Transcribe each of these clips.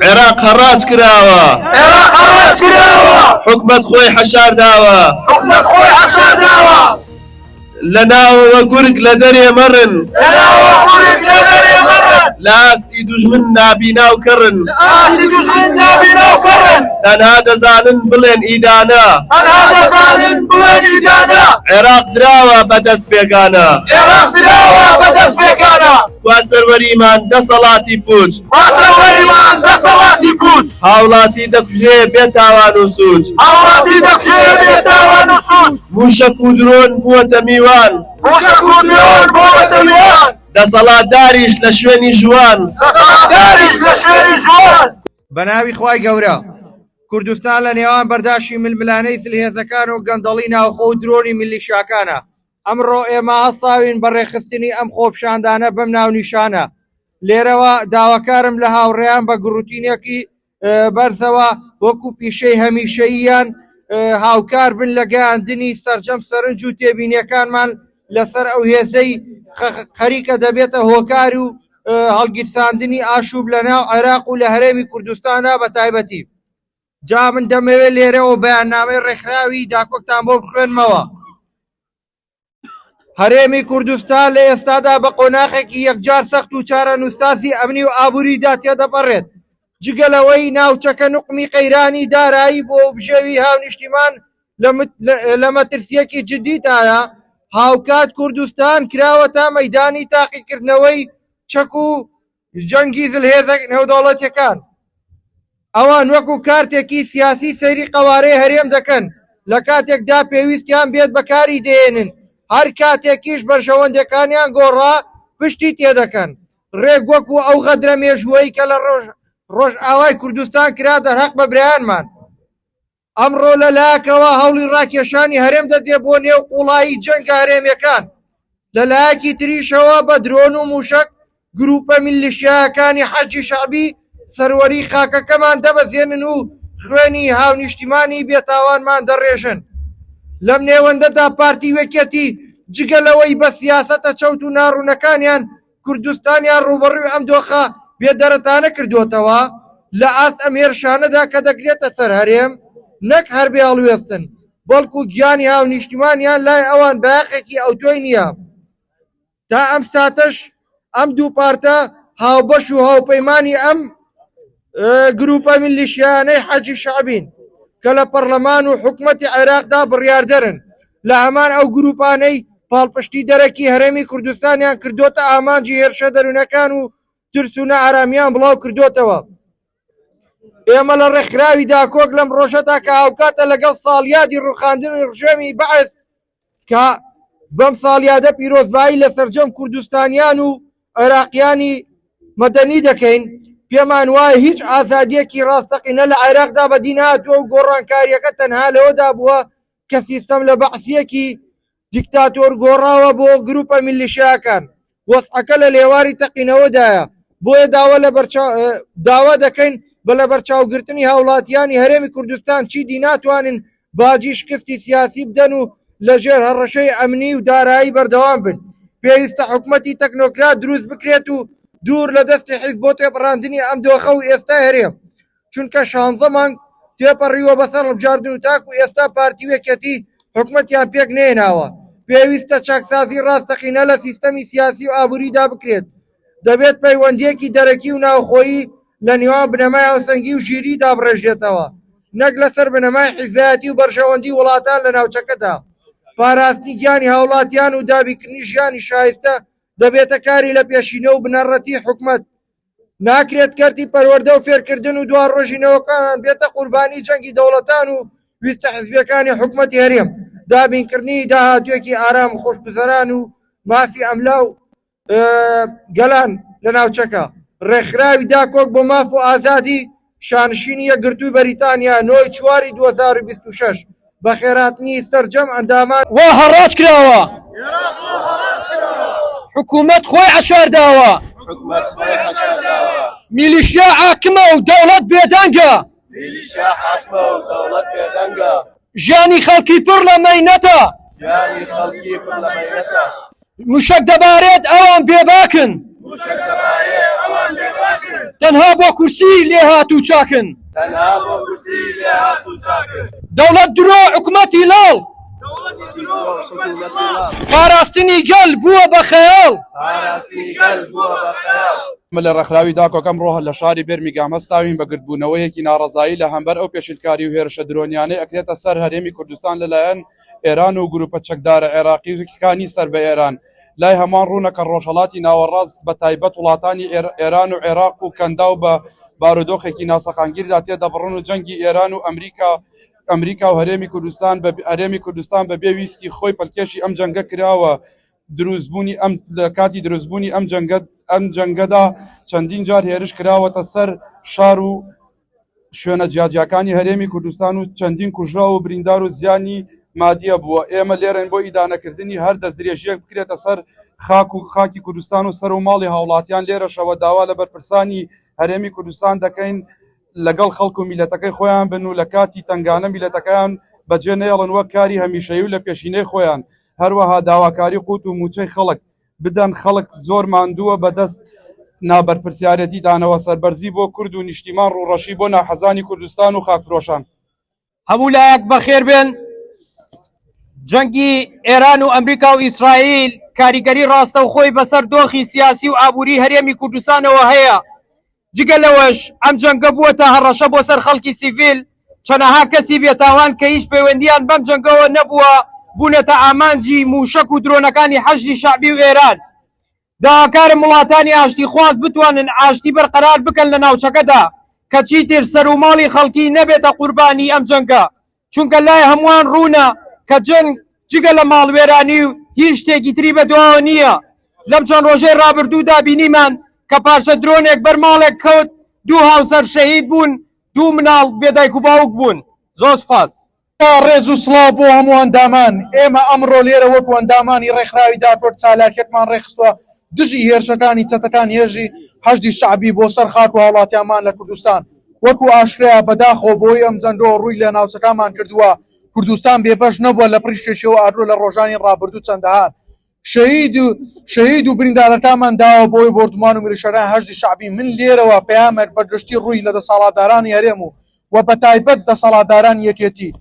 عێراق هەڕاج کراوە حکومەت خۆی حەشار داوە لە ناوەوە گورگ لە دەرێ مەڕن لە ئاستی دوژمن نابینا و کەڕن تەنها دەزانن بڵێن ئیدانە عێراق دراوە بەدەست بێگانە وا سەروەریمان دەسەڵاتی پوچ هاوڵاتی دەکوژێ بێتاوان و سوچ موشەک و درۆن بووەتە میوان دەسەڵاتداریش لە شوێنی ژوان بە ناوی خوای گەورە کوردستان لە نێوان بەرداشتی ململانەی سلهێزەکان و گەندەڵی ناوخۆ و درۆنی میلیشیاکانە ئەمڕۆ ئێمە هەستاوین بە ڕێخستنی ئەم خۆپشاندانە بەم ناونیشانە لێرەوە داواکارم لە هاوڕێیان بە گروتینێکی بەرزەوە وەکو پیشەی هەمیشەییان هاوکار بن لە گەیاندنی سەرجەم سەرنج و تێبینیەکانمان لەسەر ئەو هێزەی خەریکە دەبێتە هۆکار و هەڵگیرساندنی ئاشوب لە ناو عێراق و لە هەرێمی کوردستانە بە تایبەتی. جا من دەمەوێت لێرەوە بەیاننامەی ڕێکخراوی داکۆکتان بۆ بخوێنمەوە. هەرێمی کوردستان لە ئێستادا بە قۆناغێکی یەکجار سەخت و چارەنووساسی ئەمنی و ئابووریدا تێدەپەڕێت. جگەلەوەی ناوچەکە نوقمی قەیرانی دارایی بۆ بژێوی هاونیشتیمان لە مەترسیەکی جدیدایە هاوکات کوردستان کراوەتە مەیدانی تاقیکردنەوەی چەک و جەنگی زلهێزە نێودەوڵەتیەکان. ئەوان وەکو کارتێکی سیاسی سەیری قەوارەی هەرێم دەکەن لە کاتێکدا پێویستیان بێت بەکاری دێنن هەر کاتێکیش بەرژەوەندەکانیان گۆڕا پشتی تێدەکەن. ڕێک وەکو ئەو غەدرە مێژووەی کە لە ڕۆژ ئاوای کوردستان کرا دەرهەق بە برایانمان. ئەمڕۆ لەلایەکەوە هەوڵی ڕاکێشانی هەرێم دەدێ بۆ نێو قوڵایی جەنگە هەرێمیەکان. لەلایەکی تریشەوە بە درۆن و موشک گروپە میلیشیاکانی حەجی شەعبی سەروەری خاکەکەمان دەبەزێنن و خوێنی هاونیشتیمانی بێتاوانمان دەڕێژن. لەم نێوەندەدا پارتی وەکێتی جگەلەوەی بە سیاسەتە چەوت و ناڕوونەکانیان کوردستانیان ڕوبەڕووی ئەم دۆخە بێدەرەتانە کردوتەوە لە ئاست ئەم هێرشانەدا کە دەگرێتە سەر هەرێم نەک هەربێ هەڵوێستن بەڵکو گیانی هاونیشتیمانیان لای ئەوان بەیاقێکی ئەوتۆی نییە. تا ئەم ساتەش ئەم دوو پارتە هاوبەش و هاوپەیمانی ئەم گروپە میلیشیانەی حەجی شەعبین کە لە پەرلەمان و حکومەتی عێراقدا بڕیاردەرن. لە هەمان ئەو گروپانەی پاڵپشتی دەرەکی هەرێمی کوردستانیان کردوتە ئامانجی هێرشە دەروونەکان و ترس و نەئارامیان بڵاو کردوتەوە. ئێمە لە ڕێکخراوی داکۆک لەم ڕۆژەدا کە هاوکاتە لەگەڵ ساڵیادی ڕووخاندنی ڕژێمی بەعس کە بەم ساڵیادە پیرۆزبایی لە سەرجەم کوردستانیان و عێراقیانی مەدەنی دەکەین. پێمان وایە هیچ ئازادیەکی ڕاستەقینە لە عێراقدا بەدی نهاتووە و گۆڕانکاریەکە تەنها لەوەدا بووە کە سیستەم لە بەعسیەکی دیکتاتۆر گۆڕاوە بۆ گروپە میلیشیاکان. وەسعەکە لە لێواری تەقینەوەدایە بۆیە داوا دەکەین بە لە بەرچاوگرتنی هاوڵاتیانی هەرێمی کوردستان چیدی ناتوانن باجی شکستی سیاسی بدەن و لەژێر هەڕەشەی ئەمنی و دارایی بەردەوام بن. پێویستە حکومەتی تەکنۆکرات دروست بکرێت و دوور لە دەستی حیزب بۆ تێپەڕاندنی ئەم دۆخە و ئێستا هەرێم چونکە 16 مانگ تێپەڕیوە بەسەر ڕبژاردن و تاک و ئێستا پارتی وەکێتی حکومەتیان پێک نێناوە. پێویستە چاکسازی ڕاستەقینە لە سیستەمی سیاسی و ئابووریدا بکرێت. دەبێت پەیوەندیەکی دەرەکی و ناوخۆیی لە نێوان بنەمای هاوسەنگی و ژیریدا بڕێژێتەوە نەک لەسەر بنەمای حیزبایەتی و بەرژەوەندی وڵاتان لە ناوچەکەدا. پاراستنی گیانی هاوڵاتیان و دابیکردنی ژیانی شایستە دەبێتە کاری لە پێشینە و بنەڕەتی حکومەت. ناکرێت کەرتی پەروەردە و فێرکردن و دوار ڕۆژینەوەکان بێتە قوربانی جەنگی دەوڵەتان و ویستە حیزبیەکانی حکومەتی هەرێم. دابینکردنی داهاتوێکی ئارام و خۆشگوزەران و مافی ئەملا و گەلان لە ناوچەکە. ڕێکخراوی داکۆک بۆ ماف و ئازادی شانشینی یەکگرتووی بەریتانیا 9 چواری 2026 بە خێراتنی سەرجەم ئەندامان وا هەڕاج کراوە حکوومەت خۆی عەشار داوە میلیشیا حاکمە و دەوڵەت بێدەنگە ژیانی خەڵکی پڕ لە مەینەتە موشک دەبارێت ئەوان بێباکن تەنها بۆ کورسی لێ هاتوو چاکن تەنها بۆ کورسی لێ هاتوو چاکن دەوڵەت درۆ حکومەتی لاڵ پاراستنی گەل بووە بە خەیاڵ پاراستنی گەل بووە بە خەیاڵ لە ڕێکخراوی داکۆکەم ڕۆهە لە شاری بێرمیگام هەستاوین بە گرتبوونەوەیەکی ناڕەزایی لە هەمبەر ئەو پێشلکاری و هێرشە درۆنیانەی ئەکرێتە سەر هەرێمی کوردستان لەلایەن ئێران و گروپە چەکدارە عێراقیەکانی سەر بە ئێران لای هەمان ڕوونەکە ڕۆژهەڵاتی ناوەڕاست بە تایبەت وڵاتانی ئێران و عێراق و کەندا و بە بارودۆخێکی ناسەقانگیردا تێدەبڕن و جەنگی ئێران و ئەمریکا و هەرێمی کوردستان بە بێویستی خۆی پەلکێشی ئەم جەنگە کراوە دروستبوونی ئەم لە کاتی دروستبوونی ئەم جەنگەدا چەندین جار هێرش کراوەتە سەر شار و شوێنە جیاجیەکانی هەرێمی کوردستان و چەندین کوژرا و بریندار و زیانی مادیە بووە ئێمە لێرەن بۆ ئیدانەکردنی هەر دەستدرێژیەک بکرێتە سەر خاکی کوردستان و سەر و ماڵی هاوڵاتیان لێرەشەوە داوا لە بەرپرسانی هەرێمی کوردستان دەکەین لەگەڵ خەڵک و میلەتەکەی خۆیان بن و لە کاتی تنگانە میلەتەکەیان بەجێ نێڵن وەک کاری هەمیشەیی و لە پێشینەی خۆیان هەروەها داواکاری قوت و موچەی خەڵک بدەن خەڵک زۆر ماندووە بەدەست نابەرپرسیارەتیدانەوە سەربەرزی بۆ کورد و نیشتیمان ڕوڕەشی بۆ ناحەزانی کوردستان و خاکفرۆشان هەموو لایەک بەخێر بێن جەنگی ئێران و ئەمریکا و ئیسرائیل کاریگەری ڕاستە و خۆی بەسەر دۆخی سیاسی و ئابووری هەرێمی کوردستانەوە هەیە جگە لەوەش ئەم جەنگە بووەتە هەڕەشە بۆ سەر خەڵکی سیڤیل چەنەها کەسی بێتاوان کە هیچ پەیوەندیان بەم جەنگەوە نەبووە بوونەتە ئامانجی موشک و درۆنەکانی حەشدی شەعبی و ئێران داواکارم وڵاتانی ئاشتی خواست بتوانن ئاشتی بەرقەرار بکەن لە ناوچەکەدا کە چیتر سەر و ماڵی خەڵکی نەبێتە قوربانی ئەم جەنگە چونکە لای هەمووان ڕوونە کە جەنگ جگە لە ماڵوێرانی و هیچ شتێکی تری بەدواوە نییە لەم چەند ڕۆژەی ڕابردوودا بینیمان کە پارچە درۆنێک بەرماڵێک کەوت دوو هاوسەر شەهید بوون دوو مناڵ بێدایک و باوک بوون زۆر سپاس ڕێز و سڵاو بۆ هەموو ئەندامان ئێمە ئەمڕۆ لێرە وەکو ئەندامانی ڕێکخراوی داپۆرت چالاکێکمان ڕێخستووە دژی هێرشەکانی چەتەکان هێژی حەشدی شەعبی بۆ سەر خاک و هاوڵاتیانمان لە کوردستان وەکو ئاشکرا بەداخۆ بۆی ئەم جەنگۆ ڕووی لە ناوچەکانمان کردووە کوردستان بێبەش نەبووە لە پڕیشتێکەوە ئاگرۆ لە ڕۆژانی ڕابردوو چەندەهار شەهید و بریندارەکانمان داوە بۆی بردومان و مریشەکان حەشدی شەعبی من لێرەوە پەیامێک بەگشتی ڕووی لە دەسەڵاتدارانی هەرێم و بە تایبەت دەسەڵاتدارانی یەکێتی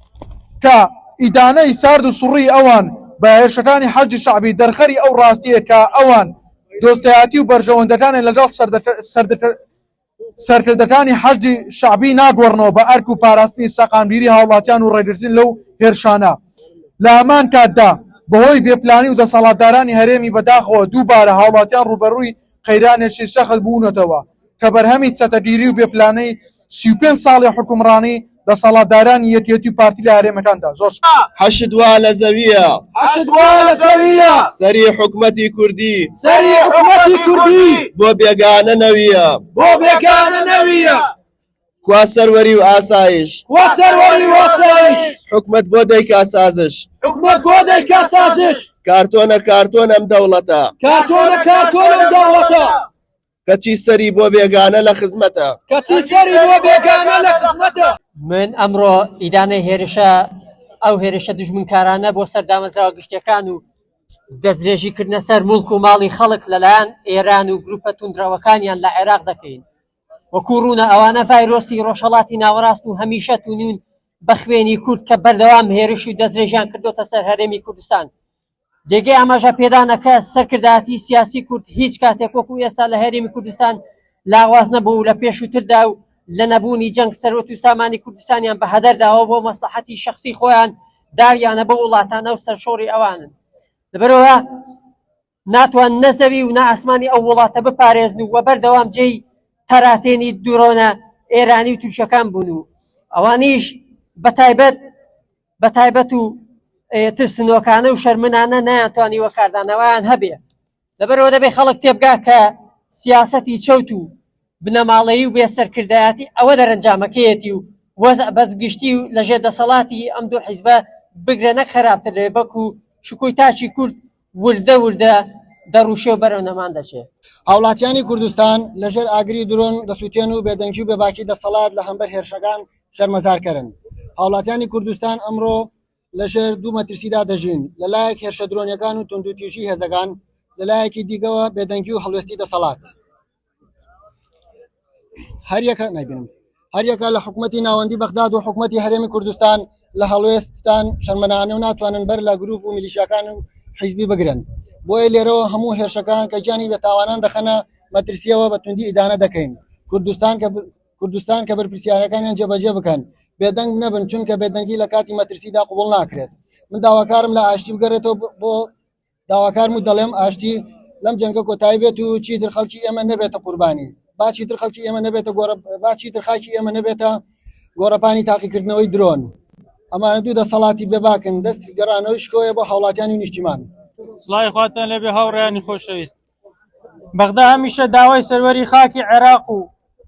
کە ئیدانەی سارد و سوڕی ئەوان بە هێرشەکانی حەشدی شەعبی دەرخەری ئەو ڕاستیە کە ئەوان دۆستایەتی و بەرژەوەندەکانی لەگەڵ سەرکردەکانی حەشدی شەعبی ناگۆڕنەوە بە ئەرک و پاراستنی سەقامگیری هاوڵاتیان و ڕێگرتن لەو هێرشانە لە هەمان کاتدا بەهۆی بێپلانی و دەسەڵاتدارانی هەرێمی بەداخەوە دووبارە هاوڵاتیان ڕوبەڕووی قەیرانێکی شەخت بوونەتەوە کە بەرهەمی چەتەگیری و بێپلانەی 35 ساڵی حکومڕانی دەسەڵاتدارانی یەکێتی و پارتی لە هەرێمەکاندا زۆر حەشد وا لە زەویە حەشد وا لە زەویە سەری حکومەتی کوردی سەری حکومەتی کوردی بۆ بێگانە نەویە بۆ بێگانە نەویە کوا سەروەری و ئاسایش کوا سەروەری و ئاسایش حکومەت بۆ دەیکا سازش حکومەت بۆ دەیکا سازش کارتۆنە ئەم دەوڵەتە کارتۆنە ئەم دەوڵەتە کەچی سەری بۆ بێگانە لە خزمەتە کەچی سەری بۆ بێگانە لە خزمەتە من ئەمڕۆ ئیدانەی هێرشە ئەو هێرشە دژمنکارانە بۆ سەردامەزراوە گشتەکان و دەستدرێژیکردنە سەر موڵک و ماڵی خەڵک لەلایەن ئێران و گروپە توندڕەوەکانیان لە عێراق دەکەین وەکو ڕوونە ئەوانە ڤایرۆسی ڕۆژهەڵاتی ناوەڕاست و هەمیشە تونون بە خوێنی کورد کە بەردەوام هێرش و دەستدرێژیان کردوتە سەر هەرێمی کوردستان جێگەی ئەمەژە پێدانەکە سەرکردایەتی سیاسی کورد هیچ کاتێک وەکو ئێستا لە هەرێمی کوردستان لاواز نەبوو و لە پێشووتردا و لە نەبوونی جەنگ سەرۆت و سامانی کوردستانیان بە هەدەرداوە بۆ مەسلحەتی شەخسی خۆیان داویانە بە وڵاتانە و سەرشۆڕی ئەوانن لەبەرەوە ناتوان نەزەوی و نائاسمانی ئەو وڵاتە بپارێزن و بەردەوام جێی تەراتێنی درۆنە ئێرانی و تووشەکان بوون و ئەوانیش بەتایبەت و ترسنۆکانە و شەرمنانە نایانتوانیوە کاردانەوەیان هەبێ لەبەرەوە دەبێ خەڵک تێبگا کە سیاسەتی چەوت و بنەماڵەیی و بێسەرکردایەتی ئەوە دەرەنجامەکەیەتی و وەزع بەزگشتی و لەژێر دەسەڵاتی ئەم دوو حیزبە بگرێنە خراپتر لێ بەکو شکوی تاچی کورد وردە دەڕوشێ و بەرەو نەمان دەچێت هاوڵاتیانی کوردستان لەژێر ئاگری درۆن دەسووتێن و بێدەنگی و بێباکی دەسەڵات لە هەمبەر هێرشەکان شەرمەزارکەرن هاوڵاتیانی کوردستان ئەمڕۆ لەژێر دوو مەترسیدا دەژین لەلایەک هێرشە درۆنیەکان و توندوتیژی هێزەکان لەلایەکی دیگەوە بێدەنگی و هەڵوێستی دەسەڵات هەریەکە نایبینم هەریەکە لە حکوومەتی ناوەندی بەغداد و حکوومەتی هەرێمی کوردستان لە هەڵوێستان شەرمەنانە و ناتوانن بەر لە گروپ و میلیشیاکان و حیزبی بگرن بۆیە لێرەوە هەموو هێرشەکان کە گیانی بە تاوانان دەخەنە مەترسیەوە بە توندی ئیدانە دەکەین کوردستان کە بەرپرسیارەکانیان جێبەجێ بکەن بێدەنگ نەبن چونکە بێدەنگی لە کاتی مەترسیدا قوبوڵ ناکرێت من داواکارم لە ئاشتی بگەڕێتەوە بۆ داواکارم و دەڵێم ئاشتی لەم جەنگە کۆتایی بێت و چیتر خەڵکی ئێمە نەبێتە قوربانی باچیتر خەڵکی ئێمە نەبێتە باچیتر خاکی ئێمە نەبێتە گۆڕەپانی تاقیکردنەوەی درۆن ئەمانە دوو دەسەڵاتی بێباکن دەستی گەڕانەوەی شکۆیە بۆ هاوڵاتیانی و نیشتیمان سڵای خواتان لەبێ هاوڕێیانی خۆشەویست بەغدا هەمیشە داوای سەروەری خاکی عێراق و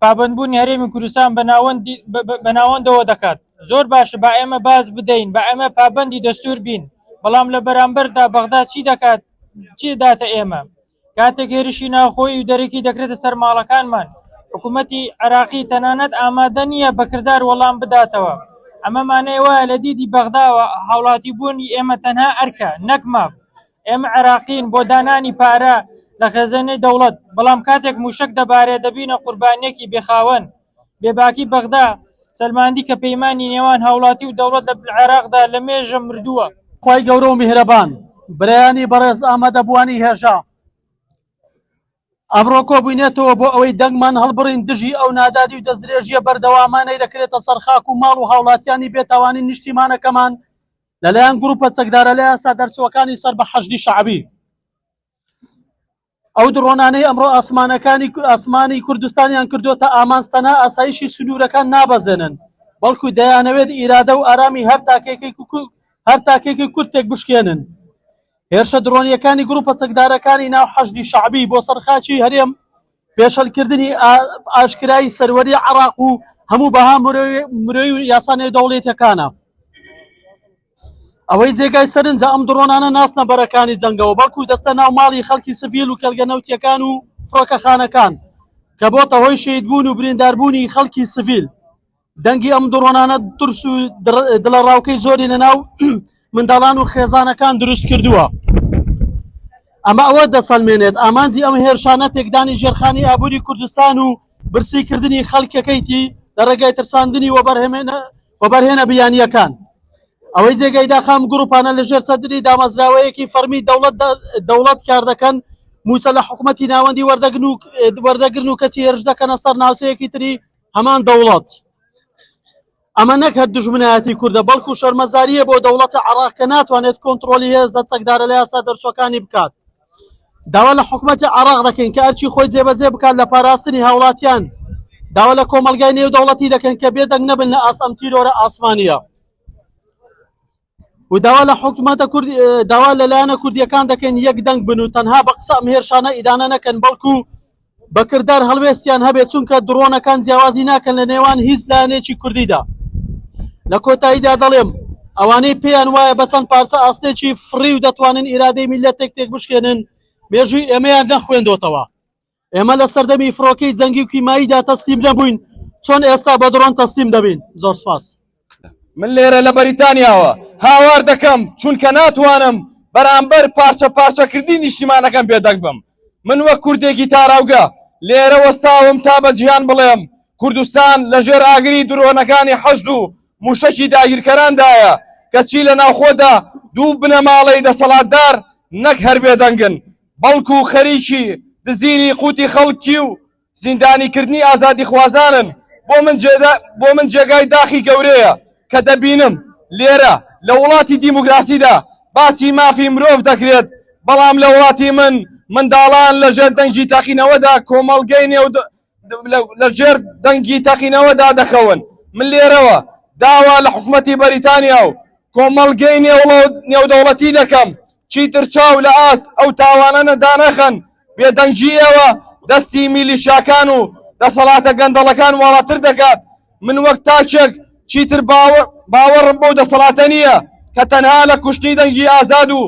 پابەندبوونی هەرێمی کوردستان بە ناوەندەوە دەکات زۆر باشە با ئێمە باز بدەین با ئێمە پابەندی دەستور بین بەڵام لە بەرامبەردا بەغدا چی دەکات چی داتە ئێمە کاتێک هێرشی ناوخۆی و دەرەکی دەکرێتە سەر ماڵەکانمان حکوومەتی عێراقی تەنانەت ئامادە نییە بەکردار وەڵام بداتەوە ئەمە مانای وایە لە دیدی بەغداوە هاوڵاتی بوونی ئێمە تەنها ئەرکە نەک ماف ئێمە عێراقین بۆ دانانی پارە لە خێزانەی دەوڵەت بەڵام کاتێک موشک دەبارێت دەبینە قوربانیەکی بێخاوەن بێباکی بەغدا سەلماندی کە پەیمانی نێوان هاوڵاتی و دەوڵەت لە عێراقدا لە مێژە مردووە خی گەورە و میهرەبان برایانی بەڕێز ئامادەبوانی هێژا ئەمڕۆ کۆبوونێتەوە بۆ ئەوەی دەنگمان هەڵبڕین دژی ئەو نادادی و دەستدرێژیە بەردەوامانەی دەکرێتە سەرخاک و ماڵ و هاوڵاتیانی بێتاوانی نیشتیمانەکەمان لەلایەن گروپە چەکدارە لە یاسا دەرچووەکانی سەر بە حەشدی شەعبی ئەو درۆنانەی ئەمڕۆ ئاسمانی کوردستانیان کردوتە ئامانستەنا ئاسایشی سنوورەکان نابەزێنن بەڵکو دەیانەوێت ئیرادە و ئارامی هەر تاکێکی کورتێک بشکێنن هێرشە درۆنیەکانی گروپە چەکدارەکانی ناو حەشدی شەعبی بۆ سەرخاچی هەرێم پێشەلکردنی ئاشکرایی سەروەری عێراق و هەموو بەها مرۆی و یاسانەی دەوڵەتیەکانە ئەوەی جێگای سەرنجە ئەم درۆنانە ناسنە بەرەکانی جەنگەوە بەڵکو دەستە ناو ماڵی خەڵکی سڤیل و کەلگەنەوتیەکان و فڕۆکەخانەکان کە بۆتە هۆی شەیدبوون و برینداربوونی خەڵکی سڤیل دەنگی ئەم درۆنانە ترس و دڵەڕاوکەی زۆری لەناو منداڵان و خێزانەکان دروست کردووە ئەمە ئەوە دەسەلمێنێت ئامانجی ئەم هێرشانە تێکدانی ژێرخانی ئابووری کوردستان و برسیکردنی خەڵکەکەیتی لە ڕێگای ترساندنی وەبەرهێنە بیانیەکان ئەوەی جێگەی داخام گروپانە لەژێر سەدری دامەزراوەیەکی فەرمی دەوڵەت کار دەکەن موسە لە حکوومەتی ناوەندی وەردەگرن و کەسی هێرش دەکەنە سەر ناوسەیەکی تری هەمان دەوڵەت ئەمە نەک هەر دژمنایەتی کووردە بەڵکو شەرمەزاریە بۆ دەوڵەتی عێراق کە ناتوانێت کۆنتڕۆلی هێزە چەکدارە لە یاسا دەرچووەکانی بکات داوا لە حکوومەتی عێراق دەکەین کە ئەرچی خۆی جێبەجێ بکات لە پاراستنی هاوڵاتیان داوا لە کۆمەلگای نێو دەوڵەتی دەکەن کە بێدەنگ نەبن لە ئەم تیرۆرە ئاسمانیە و داوا لە حکوومەتە داوا لەلایەنە کوردیەکان دەکەن یەک دەنگ بن و تەنها بە قسە ئەم هێرشانە ئیدانە نەکەن بەڵکو بەکردار هەڵوێستیان هەبێت چونکە درۆنەکان جیاوازی ناکەن لە نێوان هیچ لایەنێکی کوردیدا لە کۆتاییدا دەڵێم ئەوانەی پێیان وایە بەچەند پارچە ئاستێکی فڕی و دەتوانن ئیرادەی میلەتێک تێک بشکێنن مێژووی ئێمەیان نەخوێندۆتەوە ئێمە لە سەردەمی فڕۆکەی جەنگی و کیماییدا تەسلیم نەبووین چۆن ئێستا بە درۆن تەسلیم دەبین زۆر سپاس من لێرە لە بەریتانیاوە هاوار دەکەم چونکە ناتوانم بەرامبەر پارچەکردی نیشتیمانەکەم بێدەنگ بم من وەک کوردێکی تاراوگە لێرە وەستاوم تا بە جیهان بڵێم کوردستان لەژێر ئاگری درۆنەکانی حەشد و موشەکی داگیرکەراندایە کە چی لە ناوخۆدا دوو بنەماڵەی دەسەڵاتدار نەک هەر بێدەنگن بەڵکو خەریکی دزینی قوتی خەڵکی و زیندانیکردنی ئازادی خوازانن بۆ من جێگای داخی گەورەیە کە دەبینم لێرە لە وڵاتی دیموکراسیدا باسی مافی مرۆڤ دەکرێت بەڵام لە وڵاتی منداڵان لەژێر دەنگی تەقینەوەدا کۆمەڵگەی لەژێر دەنگی تەقینەوەدا دەخەون من لێرەوە داوا لە حکوومەتی بەریتانیا و کۆمەڵگەی نێودەوڵەتی دەکەم چیتر چاو لە ئاست ئەو تاوانە دانەخەن بێدەنگی ئێوە دەستی میلیشیاکان و دەسەڵاتە گەندەڵەکان واڵاتر دەکات من وەک تاکێک چیتر باوەڕم بۆ دەسەڵاتە نییە کە تەنها لە کوشتنی دەنگی ئازاد و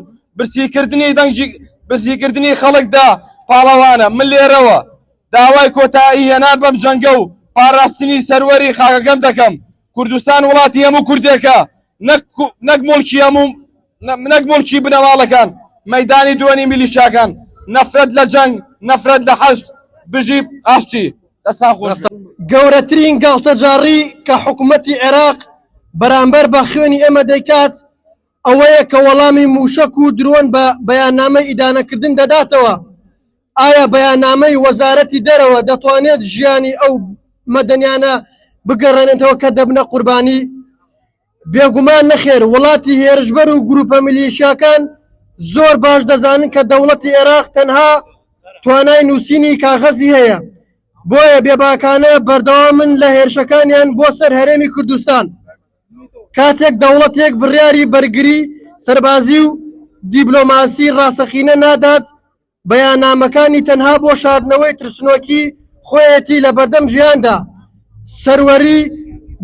برسیکردنی خەڵکدا پاڵەوانە من لێرەوە داوای کۆتایی هێنان بەم جەنگە و پاراستنی سەروەری خاکەکەم دەکەم کوردستان وڵاتی هەموو کوردێکە نەک موڵکی بنەماڵەکان مەیدانی دووەنی میلیشیاکان نەفرەت لە جەنگ نەفرەت لە حەشد بژی ئاشتی گەورەترین گاڵتەجاڕی کە حکوومەتی عێراق بەرامبەر بە خوێنی ئێمە دەیکات ئەوەیە کە وەڵامی موشک و درۆن بە بەیاننامەی ئیدانەکردن دەداتەوە. ئایا بەیاننامەی وەزارەتی دەرەوە دەتوانێت ژیانی ئەو مەدەنیانە بگەڕێنێتەوە کە دەبنە قوربانی؟ بێگومان نەخێر. وڵاتی هێرشبەر و گروپە میلیشیاکان زۆر باش دەزانن کە دەوڵەتی عێراق تەنها توانای نووسینی کاغەزی هەیە، بۆیە بێباکانە بەردەوامن لە هێرشەکانیان بۆ سەر هەرێمی کوردستان. کاتێک دەوڵەتێک بڕیاری بەرگری سەربازی و دیبلۆماسی ڕاستەقینە نادات، بەیاننامەکانی تەنها بۆ شاردنەوەی ترسنۆکی خۆیەتی لە بەردەم ژیاندا سەروەری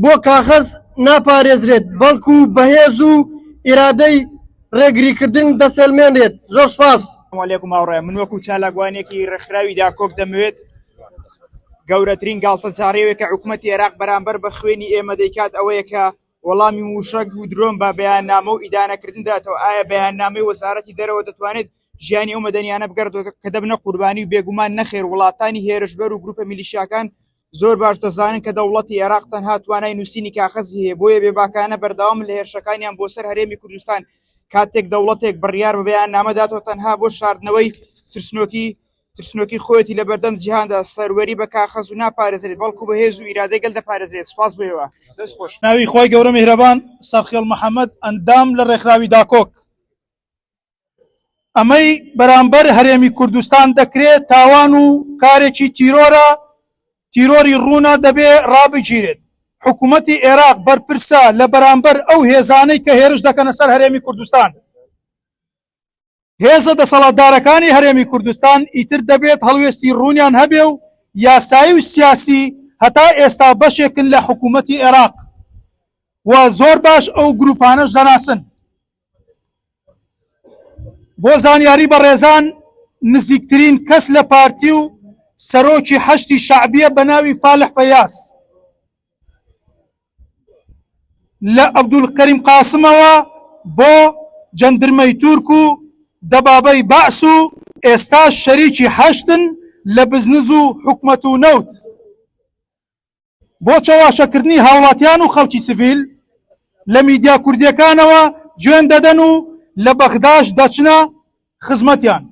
بۆ کاغەز ناپارێزرێت، بەڵکو بەهێز و ئیرادەی ڕێگریکردن دەسەلمێنێت. زۆر سپاس. ئەلێکم هاوڕێ، من وەکو چالاگوانێکی ڕێکخراوی داکۆک دەمەوێت گەورەترین گاڵتەجاڕیەوەی کە حکوومەتی عێراق بەرامبەر بە خوێنی ئێمە دەیکات ئەوەیە کە وەڵامی موشک و درۆن بە بەیاننامە و ئیدانەکردن داتەوە. ئایا بەیاننامەی وەزارەتی دەرەوە دەتوانێت ژیانی ئەو مەدەنیانە بگەڕێتەوە کە دەبنە قوربانی؟ و بێگومان نەخێر. وڵاتانی هێرشبەر و گروپە میلیشیاکان زۆر باش دەزانن کە دەوڵەتی عێراق تەنها توانای نووسینی کاغەزی هەیە، بۆیە بێباکانە بەردەوام لە هێرشەکانیان بۆ سەر هەرێمی کوردستان کاتێک دەوڵەتێک بڕیار بە بەیاننامە داتەوە تەنها بۆ شاردنەوەی ترسنۆکی خۆیەتی لە بەردەم جیهاندا سەروەری بە کاغەز و ناپارێزرێت، بەڵکو بەهێز و ئیرادەی گەل دەپارێزرێت. سوپاس بێەوە. دەست خۆش. ناوی خۆی گەورە میهرەبان سەرخێڵ محەممەد ئەندام لە ڕێکخراوی داکۆک. ئەمەی بەرامبەر هەرێمی کوردستان دەکرێت تاوان و کارێکی تیرۆری ڕوونا دەبێ ڕابگیرێت. حکوومەتی عێراق بەرپرسە لە بەرامبەر ئەو هێزانەی کە هێرش دەکەنە سەر هەرێمی کوردستان. هێزە دەسەڵاتدارەکانی هەرێمی کوردستان ئیتر دەبێت هەڵوێستی ڕوونیان هەبێ و یاسایی و سیاسی هەتا ئێستا بەشێکن لە حکوومەتی عێراق و زۆر باش ئەو گروپانەش دەناسن. بۆ زانیاری بە ڕێزان نزیکترین کەس لە پارتی و سەرۆکی حەشتی شەعبیە بە ناوی فالح فەیاس لە عەبدولکەریم قاسمەوە بۆ جەندرمەی تورک و دەبابەی بەعس و ئێستا شەریکی حەشتن لە بزنس و حکومەت و نەوت. بۆ چاواشەکردنی هاوڵاتیان و خەڵکی سڤیل لە میدیا کوردیەکانەوە گوێن دەدەن و لە بەغداش دەچنە خزمەتیان.